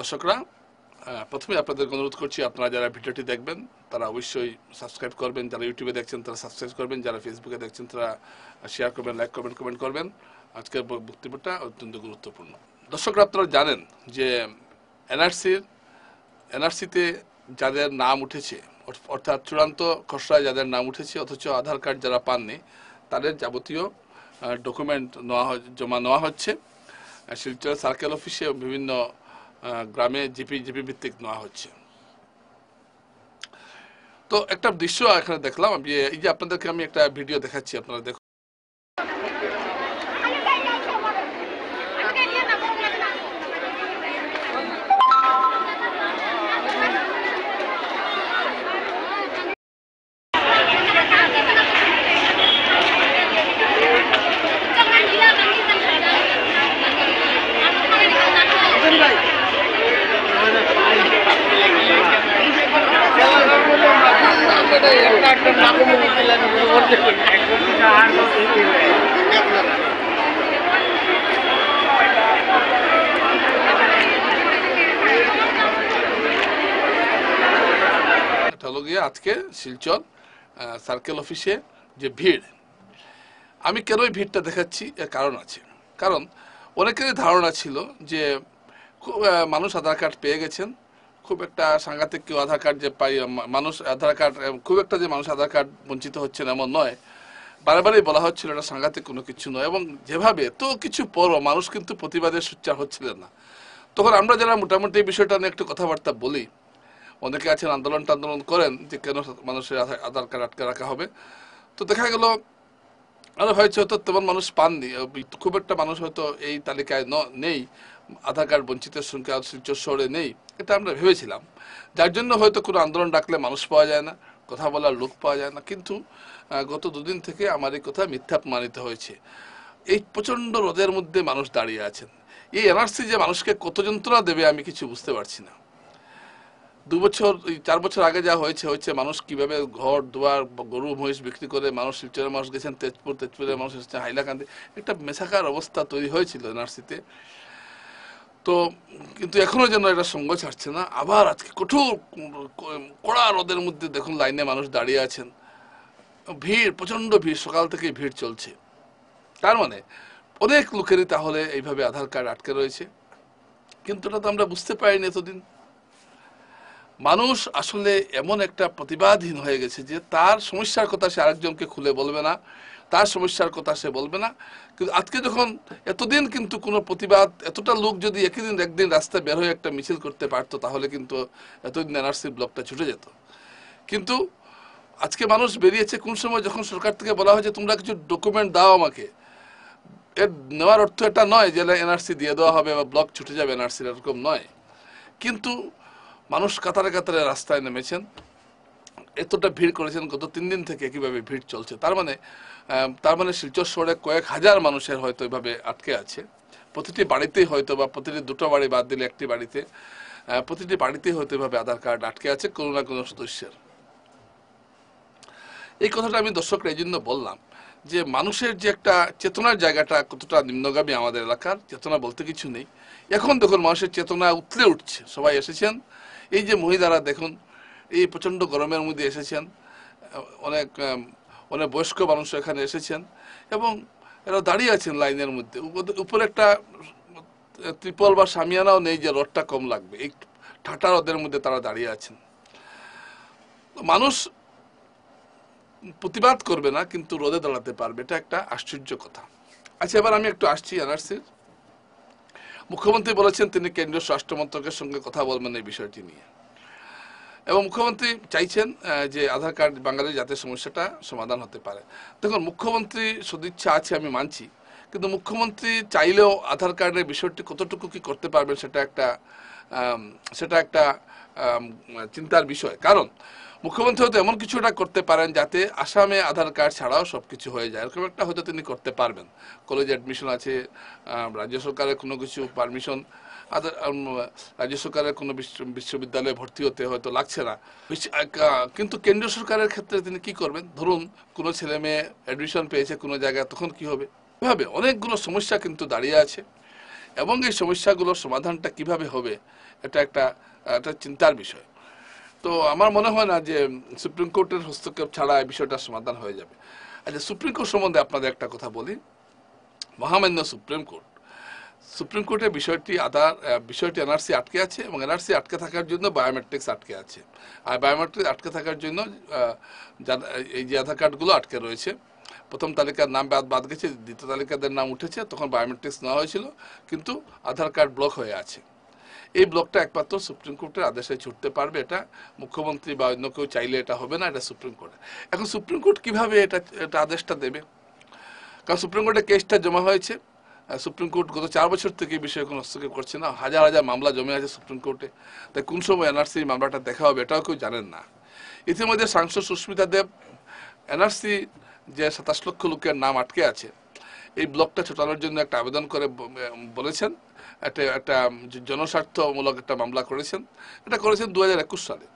দর্শকরা প্রথমে আপনাদের অনুরোধ করছি আপনারা যারা ভিডিওটি দেখবেন তারা অবশ্যই সাবস্ক্রাইব করবেন, যারা ইউটিউবে দেখছেন তারা সাবস্ক্রাইব করবেন, যারা ফেসবুকে দেখছেন তারা শেয়ার করবেন, লাইক করবেন, কমেন্ট করবেন। আজকের বক্তব্যটা অত্যন্ত গুরুত্বপূর্ণ। দর্শকরা আপনারা জানেন যে এনআরসিতে যাদের নাম উঠেছে, অর্থাৎ চূড়ান্ত খসড়ায় যাদের নাম উঠেছে অথচ আধার কার্ড যারা পাননি, তাদের যাবতীয় ডকুমেন্ট জমা নেওয়া হচ্ছে শিলচর সার্কেল অফিসে, বিভিন্ন গ্রামে জিপি ভিত্তিক নেওয়া হচ্ছে। তো একটা দৃশ্য এখানে দেখলাম, এই যে আপনাদেরকে আমি একটা ভিডিও দেখাচ্ছি, আপনারা দেখুন। আজকে শিলচর সার্কেল অফিসে যে ভিড়, আমি কেন এই ভিড়টা দেখাচ্ছি এর কারণ আছে। কারণ অনেকেরই ধারণা ছিল যে মানুষ আধার কার্ড পেয়ে গেছেন, খুব একটা সাংঘাতিক কেউ আধার কার্ড যে পাই মানুষ আধার কার্ড খুব একটা যে মানুষ আধার কার্ড বঞ্চিত হচ্ছেন এমন নয়। বারবারই বলা হচ্ছিল এটা সাংঘাতিক কোনো কিছু নয়, এবং যেভাবে তো কিছু পরও মানুষ কিন্তু প্রতিবাদের সোচ্চার হচ্ছিলেন না। তখন আমরা যারা মোটামুটি এই বিষয়টা নিয়ে একটু কথাবার্তা বলি, অনেকে আছেন আন্দোলন করেন যে কেন মানুষের আধার কার্ড আটকে রাখা হবে। তো দেখা গেল আরো হয়েছে হয়তো তেমন মানুষ পাননি, খুব একটা মানুষ হয়তো এই তালিকায় নেই, আধার কার্ড বঞ্চিতের সংখ্যা শিলচর শহরে নেই, এটা আমরা ভেবেছিলাম, যার জন্য হয়তো কোনো আন্দোলন ডাকলে মানুষ পাওয়া যায় না, কথা বলার লোক পাওয়া যায় না। কিন্তু গত দুদিন থেকে আমার এই কথা মিথ্যা প্রমাণিত হয়েছে। এই প্রচন্ড রোদের মধ্যে মানুষ দাঁড়িয়ে আছেন। এই এনআরসি যে মানুষকে কত যন্ত্রণা দেবে আমি কিছু বুঝতে পারছি না। 4 বছর আগে যা হয়েছে মানুষ কিভাবে ঘর দুয়ার গরু মহিষ বিক্রি করে মানুষ শিলচরের মানুষ গেছেন তেজপুরের মানুষ এসেছেন হাইলাকান্দি, একটা মেছাকার অবস্থা তৈরি হয়েছিল এনআরসিতে। তো কিন্তু এখনো যেন এটা সঙ্গ ছাড়ছে না। আবার আজকে কঠোর কড়া রোদের মধ্যে দেখুন লাইনে মানুষ দাঁড়িয়ে আছেন, ভিড়, প্রচন্ড ভিড়, সকাল থেকে ভিড় চলছে। তার মানে অনেক লোকেরই তাহলে এইভাবে আধার কার্ড আটকে রয়েছে, কিন্তু এটা তো আমরা বুঝতে পারিনি এতদিন। মানুষ আসলে এমন একটা প্রতিবাদহীন হয়ে গেছে যে তার সমস্যার কথা সে আরেকজনকে খুলে বলবে না, তার সমস্যার কথা সে বলবে না। কিন্তু আজকে যখন এতদিন কিন্তু কোনো প্রতিবাদ, এতটা লোক যদি একদিন রাস্তায় বের হয়ে একটা মিছিল করতে পারতো তাহলে কিন্তু এতদিন এনআরসি ব্লকটা ছুটে যেত। কিন্তু আজকে মানুষ বেরিয়েছে কোন সময়, যখন সরকার থেকে বলা হয়েছে তোমরা কিছু ডকুমেন্ট দাও আমাকে। এর নেওয়ার অর্থ এটা নয় যে এনআরসি দিয়ে দেওয়া হবে বা ব্লক ছুটে যাবে এনআরসি, এরকম নয়। কিন্তু মানুষ কাতারে কাতারে রাস্তায় নেমেছেন, এতটা ভিড় করেছেন গত 3 দিন থেকে কিভাবে ভিড় চলছে। তার মানে শিলচর শহরে কয়েক হাজার মানুষের হয়তো এভাবে আটকে আছে। প্রতিটি বাড়িতেই হয়তো বা প্রতিটি 2টো বাড়ি বাদ দিলে একটি বাড়িতে, প্রতিটি বাড়িতেই হয়তো এভাবে আধার কার্ড আটকে আছে কোনো না কোনো সদস্যের। এই কথাটা আমি দর্শকরা এই জন্য বললাম যে মানুষের যে একটা চেতনার জায়গাটা কতটা নিম্নগামী, আমাদের এলাকার চেতনা বলতে কিছু নেই। এখন দেখুন মানুষের চেতনা উতলে উঠছে, সবাই এসেছেন। এই যে মহিলারা দেখুন এই প্রচন্ড গরমের মধ্যে এসেছেন, অনেক অনেক বয়স্ক মানুষ এখানে এসেছেন এবং এরা দাঁড়িয়ে আছেন লাইনের মধ্যে। উপরে একটা ত্রিপল বা সামিয়ানাও নেই যে রোদটা কম লাগবে, এই ঠাটা রোদের মধ্যে তারা দাঁড়িয়ে আছেন। মানুষ প্রতিবাদ করবে না কিন্তু রোদে দাঁড়াতে পারবে, এটা একটা আশ্চর্য কথা। আচ্ছা, এবার আমি একটু আসছি এনআরসির। মুখ্যমন্ত্রী বলেছেন তিনি কেন্দ্রীয় স্বরাষ্ট্র মন্ত্রকের সঙ্গে কথা বলবেন এই বিষয়টি নিয়ে, এবং মুখ্যমন্ত্রী চাইছেন যে আধার কার্ড বাঙালির যাতে সমস্যাটা সমাধান হতে পারে। দেখুন, মুখ্যমন্ত্রী সদিচ্ছা আছে আমি মানছি, কিন্তু মুখ্যমন্ত্রী চাইলেও আধার কার্ডের বিষয়টি কতটুকু কি করতে পারবেন সেটা একটা চিন্তার বিষয়। কারণ মুখ্যমন্ত্রী হয়তো এমন কিছুটা করতে পারেন যাতে আসামে আধার কার্ড ছাড়াও সবকিছু হয়ে যায়, এরকম একটা হয়তো তিনি করতে পারবেন। কলেজে অ্যাডমিশন আছে, রাজ্য সরকারের কোনো কিছু পারমিশন, রাজ্য সরকারের কোনো বিশ্ববিদ্যালয়ে ভর্তি হতে হয়তো লাগছে না, কিন্তু কেন্দ্রীয় সরকারের ক্ষেত্রে তিনি কি করবেন? ধরুন কোনো ছেলে মেয়ে অ্যাডমিশন পেয়েছে কোনো জায়গায়, তখন কি হবে? এভাবে অনেকগুলো সমস্যা কিন্তু দাঁড়িয়ে আছে। এবং এই সমস্যাগুলোর সমাধানটা কিভাবে হবে এটা একটা চিন্তার বিষয়। তো আমার মনে হয় না যে সুপ্রিম কোর্টের হস্তক্ষেপ ছাড়া এই বিষয়টা সমাধান হয়ে যাবে। আচ্ছা, সুপ্রিম কোর্ট সম্বন্ধে আপনাদের একটা কথা বলি। মহামান্য সুপ্রিম কোর্টের বিষয়টি এনআরসি আটকে আছে, এবং এনআরসি আটকে থাকার জন্য বায়োমেট্রিক্স আটকে আছে। আর বায়োমেট্রিক আটকে থাকার জন্য এই যে আধার কার্ডগুলো আটকে রয়েছে, প্রথম তালিকার নাম বাদ গেছে, দ্বিতীয় তালিকাদের নাম উঠেছে, তখন বায়োমেট্রিক্স নেওয়া হয়েছিল, কিন্তু আধার কার্ড ব্লক হয়ে আছে। এই ব্লকটা একমাত্র সুপ্রিম কোর্টের আদেশে ছুটতে পারবে। এটা মুখ্যমন্ত্রী বা অন্য কেউ চাইলে এটা হবে না, এটা সুপ্রিম কোর্ট। এখন সুপ্রিম কোর্ট কিভাবে এটা আদেশটা দেবে? কারণ সুপ্রিম কোর্টে কেসটা জমা হয়েছে, সুপ্রিম কোর্ট গত 4 বছর থেকে এই বিষয়ে কোনো হস্তক্ষেপ করছে না। হাজার হাজার মামলা জমে আছে সুপ্রিম কোর্টে। তাই কোন সময় এনআরসি মামলাটা দেখা হবে এটাও কেউ জানেন না। ইতিমধ্যে সাংসদ সুস্মিতা দেব এনআরসি যে 27 লক্ষ লোকের নাম আটকে আছে, এই ব্লকটা ছোটানোর জন্য একটা আবেদন করে বলেছেন, একটা জনস্বার্থমূলক একটা মামলা করেছেন। এটা করেছেন 2021 সালে।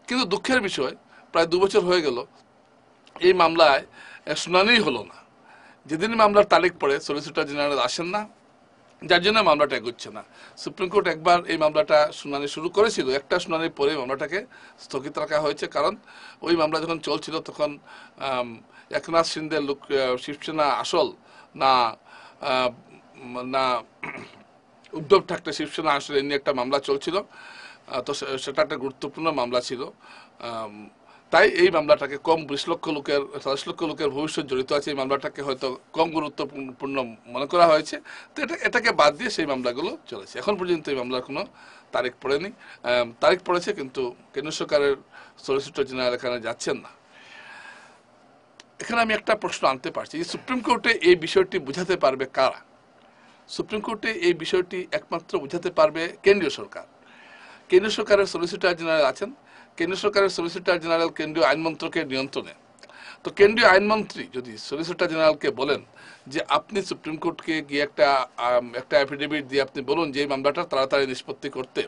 কিন্তু দুঃখের বিষয়, প্রায় 2 বছর হয়ে গেল এই মামলায় শুনানি হলো না। যেদিন মামলার তারিখ পড়ে সলিসিটর জেনারেল আসেন না, যার জন্য মামলাটা এগোচ্ছে না। সুপ্রিম কোর্ট একবার এই মামলাটা শুনানি শুরু করেছিল, একটা শুনানির পরে মামলাটাকে স্থগিত রাখা হয়েছে। কারণ ওই মামলা যখন চলছিল তখন একনাথ শিন্দের শিবসেনা আসল না না উদ্ধব ঠাকরে শিবসেনা আসল, এই নিয়ে একটা মামলা চলছিল। তো সেটা একটা গুরুত্বপূর্ণ মামলা ছিল। তাই এই মামলাটাকে 27 লক্ষ লোকের ভবিষ্যৎ জড়িত আছে, এই মামলাটাকে হয়তো কম গুরুত্বপূর্ণ মনে করা হয়েছে। তো এটাকে বাদ দিয়ে সেই মামলাগুলো চলেছে। এখন পর্যন্ত এই মামলার কোনো তারিখ পড়েনি। তারিখ পড়েছে, কিন্তু কেন্দ্র সরকারের সলিসিটর জেনারেল এখানে যাচ্ছেন না। এখানে আমি একটা প্রশ্ন আনতে পারছি যে সুপ্রিম কোর্টে এই বিষয়টি বুঝাতে পারবে কারা? সুপ্রিম কোর্টে এই বিষয়টি একমাত্র বুঝাতে পারবে কেন্দ্রীয় সরকার। কেন্দ্রীয় সরকারের সলিসিটর জেনারেল আছেন। কেন্দ্রীয় সরকারের সলিসিটর জেনারেল কেন্দ্রীয় আইন মন্ত্রকের নিয়ন্ত্রণে। তো কেন্দ্রীয় আইনমন্ত্রী যদি সলিসিটর জেনারেলকে বলেন যে আপনি সুপ্রিম কোর্টকে গিয়ে একটা অ্যাফিডেভিট দিয়ে আপনি বলুন যে এই মামলাটা তাড়াতাড়ি নিষ্পত্তি করতে,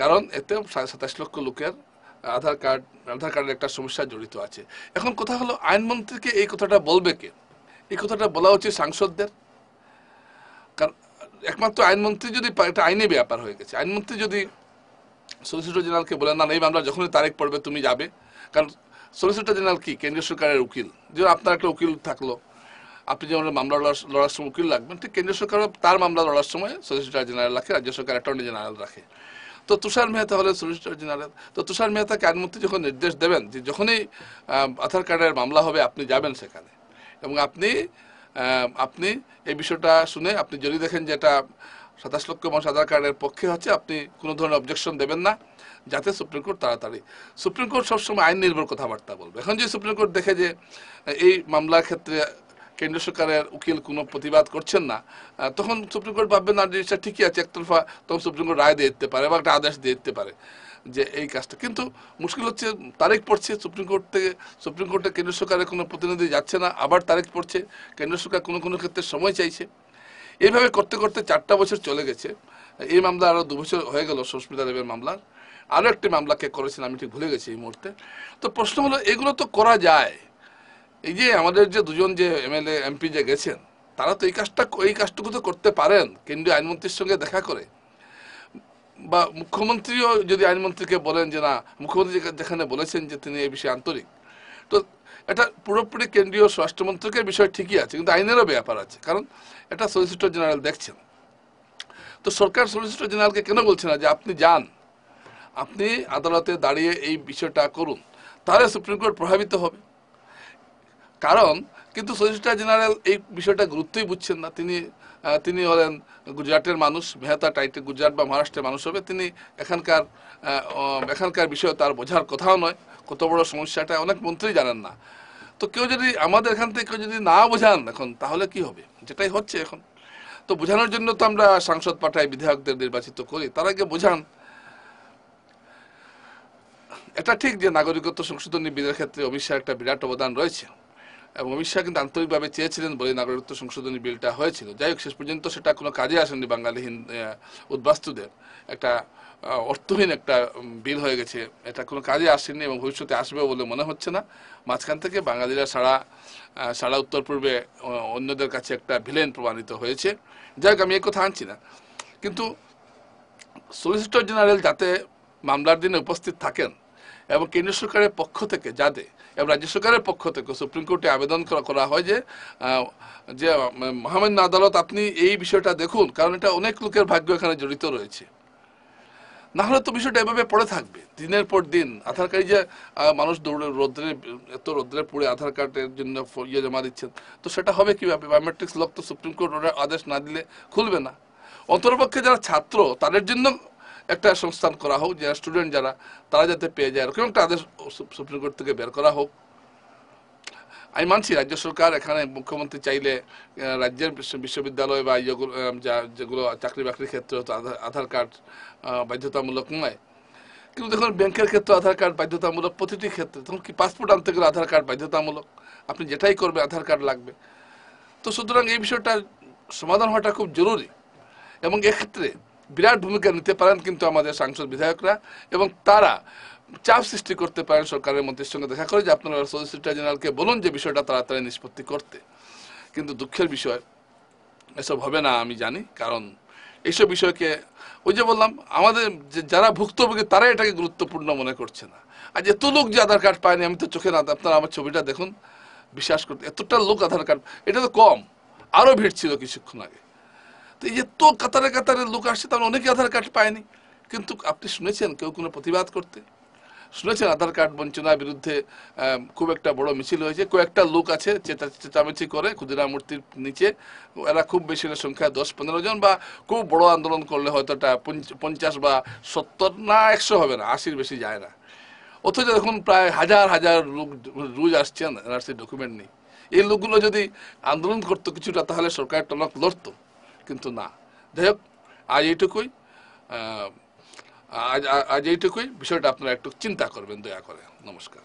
কারণ এতে 27 লক্ষ লোকের আধার কার্ডের একটা সমস্যা জড়িত আছে। এখন কথা হলো, আইনমন্ত্রীকে এই কথাটা বলবে কে? এই কথাটা বলা উচিত সাংসদদের। কারণ একমাত্র আইনমন্ত্রী যদি, এটা আইনি ব্যাপার হয়ে গেছে, আইনমন্ত্রী যদি সলিসিটর জেনারেলকে বলেন না এই মামলা যখনই তারিখ পড়বে তুমি যাবে। কারণ সলিসিটর জেনারেল কি? কেন্দ্রীয় সরকারের উকিল। যেমন আপনার একটা উকিল থাকলো, আপনি যেমন মামলা লড়ার সময় উকিল লাগবেন, ঠিক কেন্দ্রীয় সরকারও তার মামলা লড়ার সময় সলিসিটর জেনারেল রাখে, রাজ্য সরকার অ্যাটর্নি জেনারেল রাখে। তো তুষার মেহতা হলেন সলিসিটর জেনারেল। তো তুষার মেহতাকে আইনমন্ত্রী যখন নির্দেশ দেবেন যে যখনই আধার কার্ডের মামলা হবে আপনি যাবেন সেখানে, এবং আপনি এই বিষয়টা শুনে আপনি যদি দেখেন যে এটা 27 লক্ষ মানুষ আধার কার্ডের পক্ষে হচ্ছে, আপনি কোনো ধরনের অবজেকশন দেবেন না, যাতে সুপ্রিম কোর্ট তাড়াতাড়ি। সুপ্রিম কোর্ট সবসময় আইন নির্ভর কথাবার্তা বলবে। এখন যদি সুপ্রিম কোর্ট দেখে যে এই মামলার ক্ষেত্রে কেন্দ্র সরকারের উকিল কোনো প্রতিবাদ করছেন না, তখন সুপ্রিম কোর্ট ভাববে না জিনিসটা ঠিকই আছে, একতরফা, তখন সুপ্রিম কোর্ট রায় দিয়ে দিতে পারে বা একটা আদেশ দিয়ে দিতে পারে যে এই কাজটা। কিন্তু মুশকিল হচ্ছে তারিখ পড়ছে সুপ্রিম কোর্টে কেন্দ্র সরকারের কোনো প্রতিনিধি যাচ্ছে না, আবার তারিখ পড়ছে, কেন্দ্র সরকার কোনো ক্ষেত্রে সময় চাইছে। এইভাবে করতে করতে 4টা বছর চলে গেছে। এই মামলা আরো 2 বছর হয়ে গেল সুস্মিতা দেবের মামলার। আরো একটি মামলা কে করেছেন আমি ঠিক ভুলে গেছি এই মুহূর্তে। তো প্রশ্ন হলো, এগুলো তো করা যায়। এই যে আমাদের যে 2জন যে এমএলএ এমপি যে গেছেন, তারা তো এই কাজটুকু তো করতে পারেন কেন্দ্রীয় আইনমন্ত্রীর সঙ্গে দেখা করে। বা মুখ্যমন্ত্রীও যদি আইনমন্ত্রীকে বলেন যে না, মুখ্যমন্ত্রী যেখানে বলেছেন যে তিনি এই বিষয়ে আন্তরিক, তো এটা পুরোপুরি কেন্দ্রীয় স্বরাষ্ট্রমন্ত্রকের বিষয় ঠিকই আছে, কিন্তু আইনেরও ব্যাপার আছে। কারণ এটা সলিসিটর জেনারেল দেখছেন। তো সরকার সলিসিটর জেনারেলকে কেন বলছে না যে আপনি যান, আপনি আদালতে দাঁড়িয়ে এই বিষয়টা করুন, তাহলে সুপ্রিম কোর্ট প্রভাবিত হবে। কারণ কিন্তু সলিসিটর জেনারেল এই বিষয়টা গুরুত্বই বুঝছেন না। তিনি হলেন গুজরাটের মানুষ, মেহতা টাইটে গুজরাট বা মহারাষ্ট্রের মানুষ হবে, তিনি এখানকার বিষয় তার বোঝার কথাও নয়। কত বড় সমস্যাটা অনেক মন্ত্রী জানেন না। তো কেউ যদি আমাদের এখান থেকে কেউ যদি না বোঝান এখন, তাহলে কি হবে? যেটাই হচ্ছে এখন। তো বোঝানোর জন্য তো আমরা সাংসদ পাঠাই, বিধায়কদের নির্বাচিত করি, তার আগে বোঝান। এটা ঠিক যে নাগরিকত্ব সংশোধনী বিলের ক্ষেত্রে অমিত শাহের একটা বিরাট অবদান রয়েছে, এবং অমিত শাহ কিন্তু আন্তরিকভাবে চেয়েছিলেন বলে নাগরিকত্ব সংশোধনী বিলটা হয়েছিল। যাই হোক, শেষ পর্যন্ত সেটা কোনো কাজে আসেনি বাঙালি উদ্বাস্তুদের। একটা অর্থহীন একটা বিল হয়ে গেছে, এটা কোনো কাজে আসেনি এবং ভবিষ্যতে আসবে বলে মনে হচ্ছে না। মাঝখান থেকে বাঙালিরা সারা উত্তর পূর্বে অন্যদের কাছে একটা ভিলেন প্রমাণিত হয়েছে। যাই হোক, আমি এই কথা আনছি না, কিন্তু সলিসিটর জেনারেল যাতে মামলার দিনে উপস্থিত থাকেন এবং কেন্দ্রীয় সরকারের পক্ষ থেকে যাতে এবং রাজ্য সরকারের পক্ষ থেকে সুপ্রিম কোর্টে আবেদন করা হয় যে মহামান্য আদালত আপনি এই বিষয়টা দেখুন, কারণ এটা অনেক লোকের ভাগ্য এখানে জড়িত রয়েছে। না হলে তো বিষয়টা এভাবে পড়ে থাকবে দিনের পর দিন। আধার কার্ড যে মানুষ এত রোদ্রে পড়ে আধার কার্ডের জন্য জমা দিচ্ছেন, তো সেটা হবে কিভাবে? বায়োমেট্রিক্স লক তো সুপ্রিম কোর্ট আদেশ না দিলে খুলবে না। অন্তরপক্ষে যারা ছাত্র তাদের জন্য একটা সংস্থান করা হোক, যারা স্টুডেন্ট যারা তারা যাতে পেয়ে যায়, এরকম একটা আদেশ সুপ্রিম কোর্ট থেকে বের করা হোক। আমি মানছি রাজ্য সরকার এখানে মুখ্যমন্ত্রী চাইলে রাজ্যের বিশ্ববিদ্যালয় বা যেগুলো চাকরি বাকরির ক্ষেত্রে হতো আধার কার্ড বাধ্যতামূলক নয়, কিন্তু দেখুন ব্যাংকের ক্ষেত্রে আধার কার্ড বাধ্যতামূলক, প্রতিটি ক্ষেত্রে। তখন কি পাসপোর্ট আনতে গেলে আধার কার্ড বাধ্যতামূলক? আপনি যেটাই করবেন আধার কার্ড লাগবে। তো সুতরাং এই বিষয়টা সমাধান হওয়াটা খুব জরুরি এবং এক্ষেত্রে বিরাট ভূমিকা নিতে পারেন কিন্তু আমাদের সাংসদ বিধায়করা, এবং তারা চাপ সৃষ্টি করতে পারেন সরকারের মন্ত্রীর সঙ্গে দেখা করে যে আপনারা সলিসিটর জেনারেলকে বলুন যে বিষয়টা তাড়াতাড়ি নিষ্পত্তি করতে। কিন্তু দুঃখের বিষয় এসব হবে না আমি জানি, কারণ এইসব বিষয়কে ওই যে বললাম আমাদের যারা ভুক্তভোগী তারা এটাকে গুরুত্বপূর্ণ মনে করছে না। আজ এত লোক যে আধার কার্ড পায়নি, আমি তো চোখে না, আপনারা আমার ছবিটা দেখুন, বিশ্বাস করতে এতটা লোক আধার কার্ড, এটা তো কম, আরো ভিড় ছিল কিছুক্ষণ আগে। তো এই যে তো কাতারে কাতারে লোক আসছে, তার অনেকে আধার কার্ড পায়নি। কিন্তু আপনি শুনেছেন কেউ কোনো প্রতিবাদ করতে? শুনেছেন আধার কার্ড বঞ্চনার বিরুদ্ধে খুব একটা বড় মিছিল হয়েছে? কয়েকটা লোক আছে চেঁচামেচি করে ক্ষুদিরাম মূর্তির নিচে, এরা খুব বেশি না সংখ্যা 10-15 জন, বা খুব বড় আন্দোলন করলে হয়তো এটা 50 বা 70 না 100 হবে না, 80-র বেশি যায় না। অথচ এখন প্রায় হাজার হাজার লোক রোজ আসছেন, এনআরসি ডকুমেন্ট নেই। এই লোকগুলো যদি আন্দোলন করতো কিছুটা, তাহলে সরকার টনক লড়তো, কিন্তু না। যাই হোক, আজ এইটুকুই আজ এইটুকুই বিষয়টা আপনারা একটু চিন্তা করবেন দয়া করে। নমস্কার।